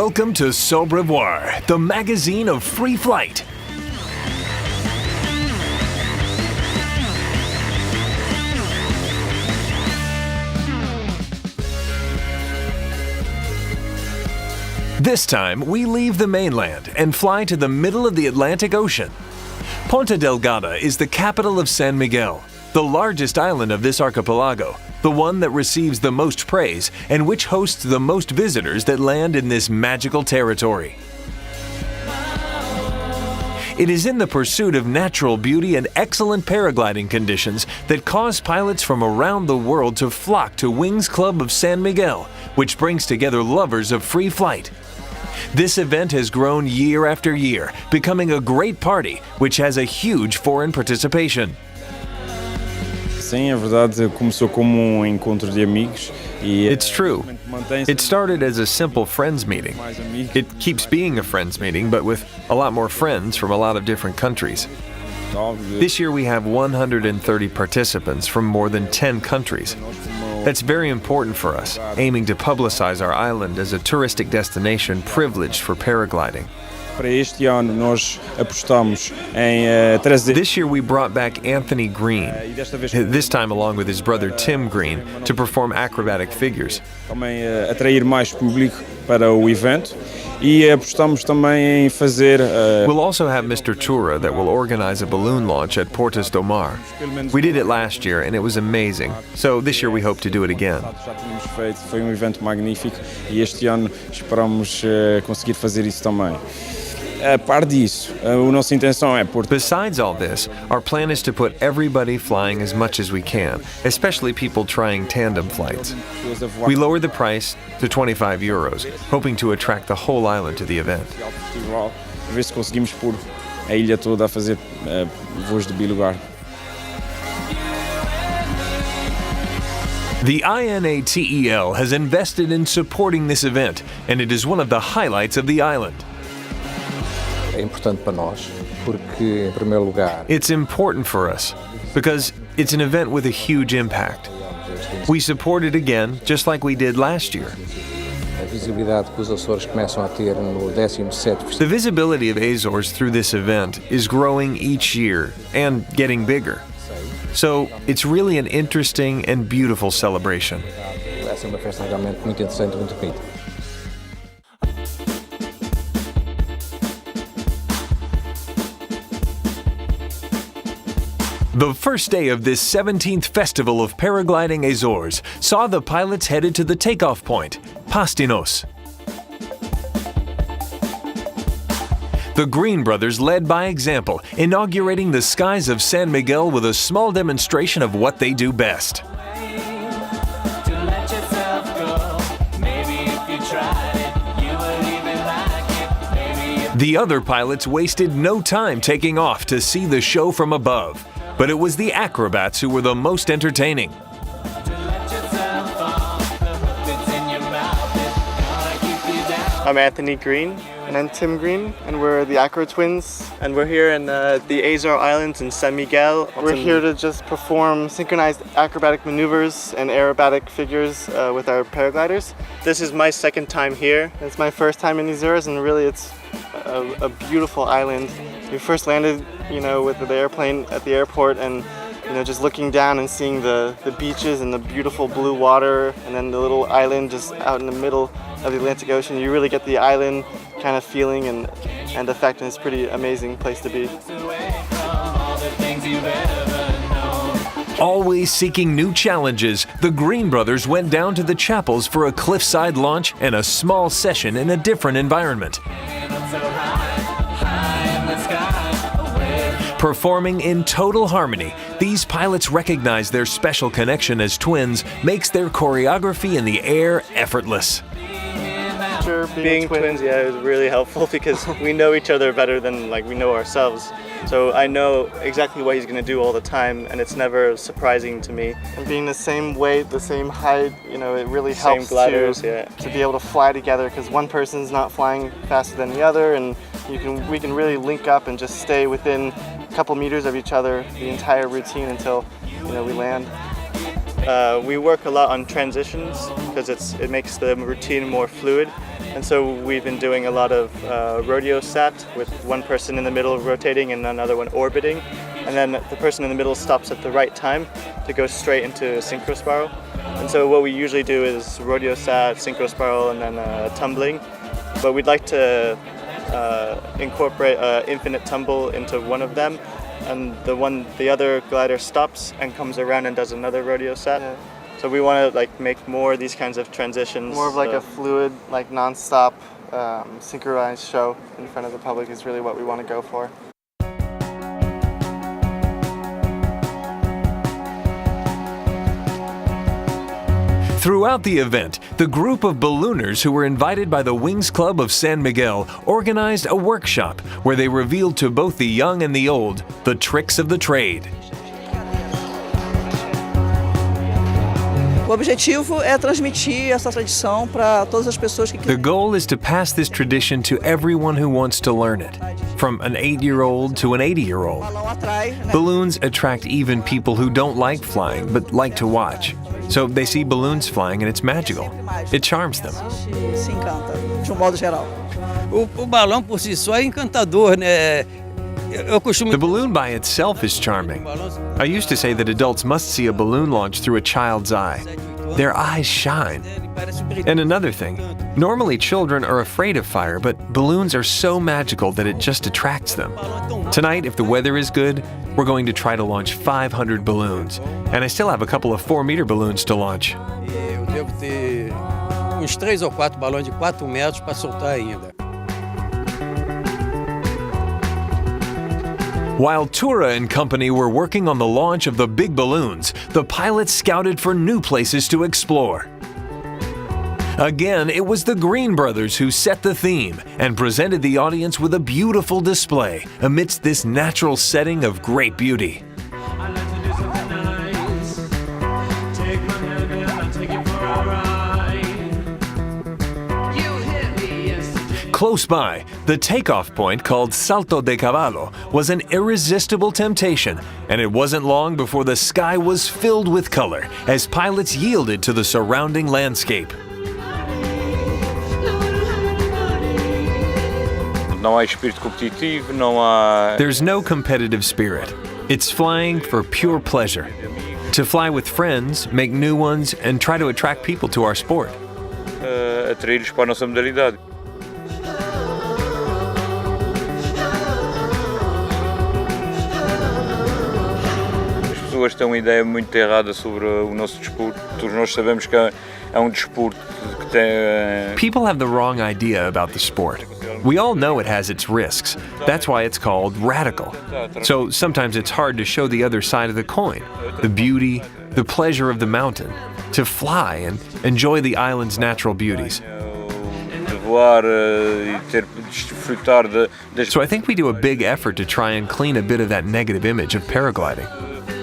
Welcome to Sobrevoar, the magazine of free flight. This time, we leave the mainland and fly to the middle of the Atlantic Ocean. Ponta Delgada is the capital of São Miguel, the largest island of this archipelago, the one that receives the most praise and which hosts the most visitors that land in this magical territory. It is in the pursuit of natural beauty and excellent paragliding conditions that cause pilots from around the world to flock to Wings Club of São Miguel, which brings together lovers of free flight. This event has grown year after year, becoming a great party, which has a huge foreign participation. Sim, é verdade, começou como encontro de amigos. It's true. It started as a simple friends meeting. It keeps being a friends meeting, but with a lot more friends from a lot of different countries. This year we have 130 participants from more than 10 countries. That's very important for us, aiming to publicize our island as a touristic destination privileged for paragliding. This year we brought back Anthony Green, this time along with his brother Tim Green, to perform acrobatic figures. Atrair mais público para o evento e apostamos também em fazer. We'll also have Mr. Tura that will organize a balloon launch at Portos do Mar. We did it last year and it was amazing, so this year we hope to do it again. Já tínhamos feito, foi evento magnífico e este ano esperamos conseguir fazer isso também. Besides all this, our plan is to put everybody flying as much as we can, especially people trying tandem flights. We lowered the price to €25, hoping to attract the whole island to the event. Ver se conseguimos pôr a ilha toda a fazer voos de bilugar. The INATEL has invested in supporting this event, and it is one of the highlights of the island. É importante para nós, porque, em primeiro lugar, it's important for us because it's an event with a huge impact. We support it again, just like we did last year. A visibilidade que os Açores começam a ter no 17º. The visibility of Azores through this event is growing each year and getting bigger. So it's really an interesting and beautiful celebration. Vai ser uma festa realmente muito interessante, muito bonita. The first day of this 17th Festival of Paragliding Azores saw the pilots headed to the takeoff point, Pastinos. The Green brothers led by example, inaugurating the skies of São Miguel with a small demonstration of what they do best. The other pilots wasted no time taking off to see the show from above. But it was the acrobats who were the most entertaining. I'm Anthony Green. And I'm Tim Green, and we're the Acro Twins. And we're here in the Azores Islands in São Miguel. We're here to just perform synchronized acrobatic maneuvers and aerobatic figures with our paragliders. This is my second time here. It's my first time in Azores, and really it's a beautiful island. We first landed, with the airplane at the airport, and just looking down and seeing the beaches and the beautiful blue water, and then the little island just out in the middle of the Atlantic Ocean. You really get the island kind of feeling and effect, and it's a pretty amazing place to be. Always seeking new challenges, the Green brothers went down to the chapels for a cliffside launch and a small session in a different environment. Performing in total harmony, these pilots recognize their special connection as twins makes their choreography in the air effortless. Being twins, yeah, it was really helpful because we know each other better than we know ourselves. So I know exactly what he's going to do all the time, and it's never surprising to me. And being the same weight, the same height, it really helps to be able to fly together, because one person's not flying faster than the other, and we can really link up and just stay within a couple meters of each other the entire routine until we land. We work a lot on transitions because it makes the routine more fluid. And so we've been doing a lot of rodeo sat with one person in the middle rotating and another one orbiting. And then the person in the middle stops at the right time to go straight into synchro spiral. And so what we usually do is rodeo sat, synchro spiral, and then tumbling. But we'd like to incorporate infinite tumble into one of them. And the other glider stops and comes around and does another rodeo sat. Yeah. So we want to like make more of these kinds of transitions. More of like a fluid, like non-stop, synchronized show in front of the public is really what we want to go for. Throughout the event, the group of ballooners who were invited by the Wings Club of San Miguel organized a workshop where they revealed to both the young and the old the tricks of the trade. O objetivo é transmitir essa tradição para todas as pessoas que The goal is to pass this tradition to everyone who wants to learn it, from an 8-year-old to an 80-year-old. Balloons attract even people who don't like flying but like to watch. So they see balloons flying and it's magical. It charms them. se encanta, de modo geral. O balão por si só é encantador, né? Eu costumo... The balloon by itself is charming. I used to say that adults must see a balloon launch through a child's eye. Their eyes shine. And another thing, normally children are afraid of fire, but balloons are so magical that it just attracts them. Tonight, if the weather is good, we're going to try to launch 500 balloons. And I still have a couple of 4-meter balloons to launch. Eu devo ter uns 3 ou 4 balões de 4 metros para soltar ainda. While Tura and company were working on the launch of the big balloons, the pilots scouted for new places to explore. Again, it was the Green brothers who set the theme and presented the audience with a beautiful display amidst this natural setting of great beauty. Close by, the takeoff point called Salto de Cavallo was an irresistible temptation, and it wasn't long before the sky was filled with color as pilots yielded to the surrounding landscape. There's no competitive spirit. It's flying for pure pleasure. To fly with friends, make new ones, and try to attract people to our sport. Atraí-los para a nossa modalidade. As pessoas têm uma ideia muito errada sobre o nosso desporto. Todos nós sabemos que é desporto que tem. People have the wrong idea about the sport. We all know it has its risks. That's why it's called radical. So sometimes it's hard to show the other side of the coin, the beauty, the pleasure of the mountain, to fly and enjoy the island's natural beauties. So I think we do a big effort to try and clean a bit of that negative image of paragliding.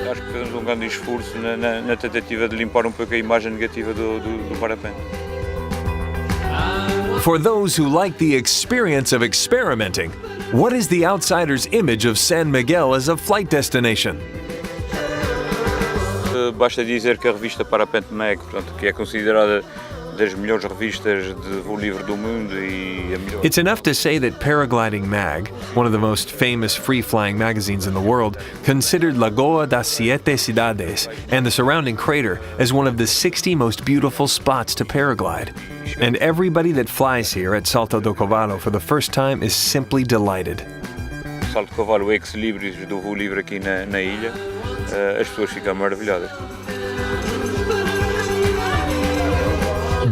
Acho que fazemos grande esforço na tentativa de limpar pouco a imagem negativa do parapente. For those who like the experience of experimenting, what is the outsider's image of San Miguel as a flight destination? Basta dizer que a revista Parapente Mag, portanto, que é considerada das melhores revistas de voo livre do mundo e a melhor. It's enough to say that Paragliding Mag, one of the most famous free-flying magazines in the world, considered Lagoa das Siete Cidades and the surrounding crater as one of the 60 most beautiful spots to paraglide. And everybody that flies here at Salto do Cavallo for the first time is simply delighted. Salto do Cavallo, o ex-libris do voo livre aqui na ilha, as pessoas ficam maravilhadas.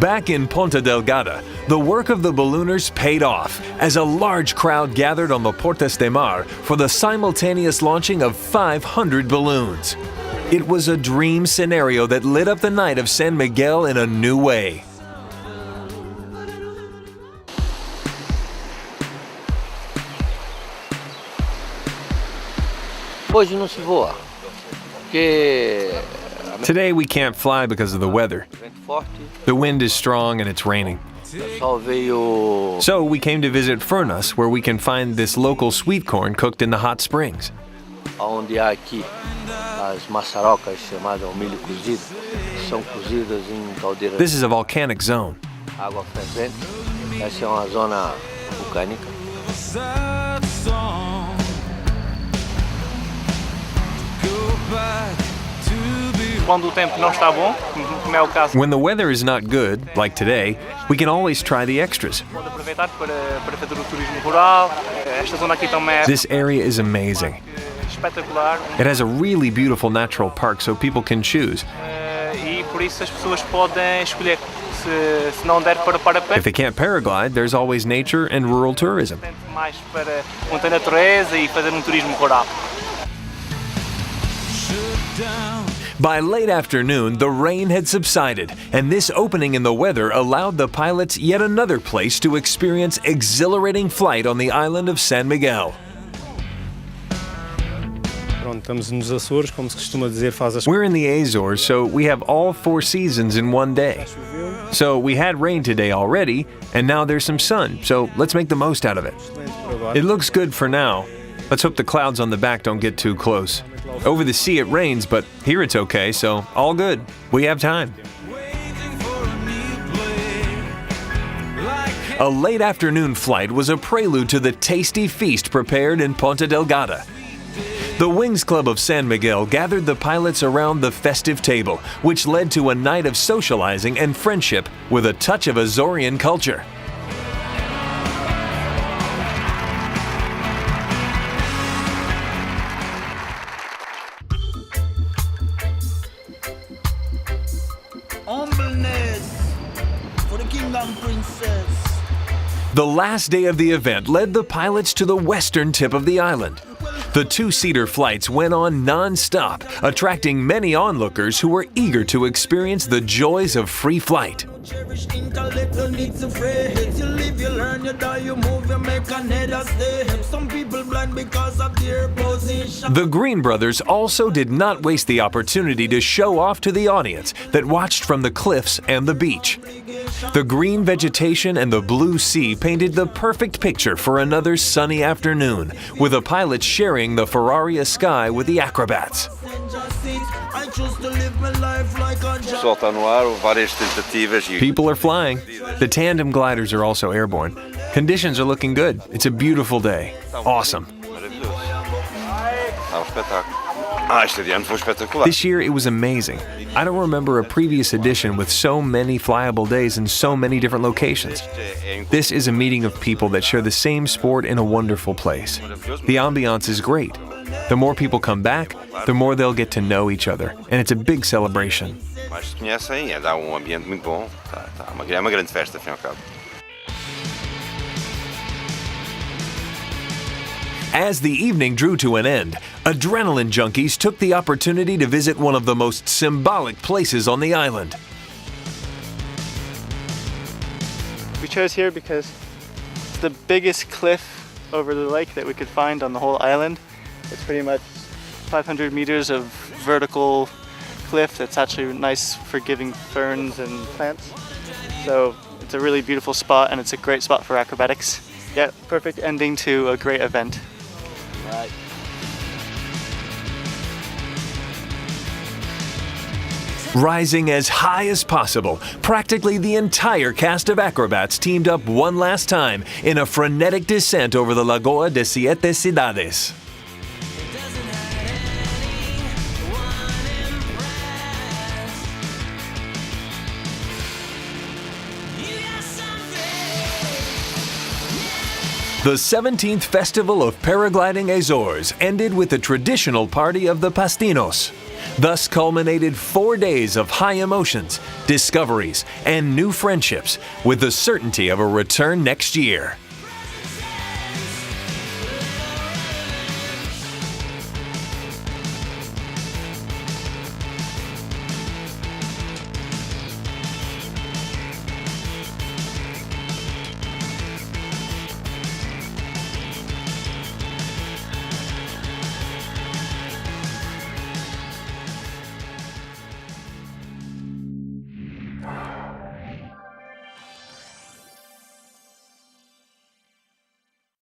Back in Ponta Delgada, the work of the ballooners paid off as a large crowd gathered on the Portas de Mar for the simultaneous launching of 500 balloons. It was a dream scenario that lit up the night of San Miguel in a new way. Hoje não se voa, porque Today we can't fly because of the weather. The wind is strong and it's raining. só veio So we came to visit Furnas, where we can find this local sweet corn cooked in the hot springs. aonde há aqui as maçarocas chamadas milho cozido, são cozidas em caldeiras This is a volcanic zone. de água fervente Essa é uma zona vulcânica. Quando o tempo não está bom, como é o caso, When the weather is not good, like today, we can always try the extras. pode aproveitar para fazer o turismo rural. Esta zona aqui também é This area is amazing. espetacular It has a really beautiful natural park so people can choose. e por isso as pessoas podem escolher. Se não der para If parapeito, they can't paraglide, there's always nature and rural tourism. mais para muita natureza e fazer turismo rural. By late afternoon, the rain had subsided, and this opening in the weather allowed the pilots yet another place to experience exhilarating flight on the island of São Miguel. Pronto, estamos nos Açores, como se costuma dizer, faz as We're in the Azores, so we have all 4 seasons in one day. So we had rain today already, and now there's some sun, so let's make the most out of it. It looks good for now. Let's hope the clouds on the back don't get too close. Over the sea it rains, but here it's okay, so all good. We have time. A late afternoon flight was a prelude to the tasty feast prepared in Ponta Delgada. The Wings Club of San Miguel gathered the pilots around the festive table, which led to a night of socializing and friendship with a touch of Azorean culture. Humbleness for the kingdom princess. The last day of the event led the pilots to the western tip of the island. The 2-seater flights went on non-stop, attracting many onlookers who were eager to experience the joys of free flight. Cherish intellect, you need to phrase. You live, you learn, you die, you move, you make an head of step. Some people blind because of their position. The Green brothers also did not waste the opportunity to show off to the audience that watched from the cliffs and the beach. The green vegetation and the blue sea painted the perfect picture for another sunny afternoon, with the pilots sharing the Ferrari sky with the acrobats. I choose to live my life like a O pessoal está no ar, várias tentativas e People are flying. The tandem gliders are also airborne. Conditions are looking good. It's a beautiful day. Awesome. maravilhoso. Está espetáculo. Este ano foi espetacular. This year it was amazing. I don't remember a previous edition with so many flyable days in so many different locations. This is a meeting of people that share the same sport in a wonderful place. The ambiance is great. The more people come back, the more they'll get to know each other, and it's a big celebration. Mais se conhecem, dá ambiente muito bom. É uma grande festa, afinal de cabo. As the evening drew to an end, adrenaline junkies took the opportunity to visit one of the most symbolic places on the island. We chose here because it's the biggest cliff over the lake that we could find on the whole island. It's pretty much 500 meters of vertical cliff that's actually nice for giving ferns and plants. So it's a really beautiful spot, and it's a great spot for acrobatics. Yeah, perfect ending to a great event. Right. Rising as high as possible, practically the entire cast of acrobats teamed up one last time in a frenetic descent over the Lagoa de Siete Cidades. The 17th Festival of Paragliding Azores ended with a traditional party of the Pastinos. Thus culminated 4 days of high emotions, discoveries, and new friendships, with the certainty of a return next year.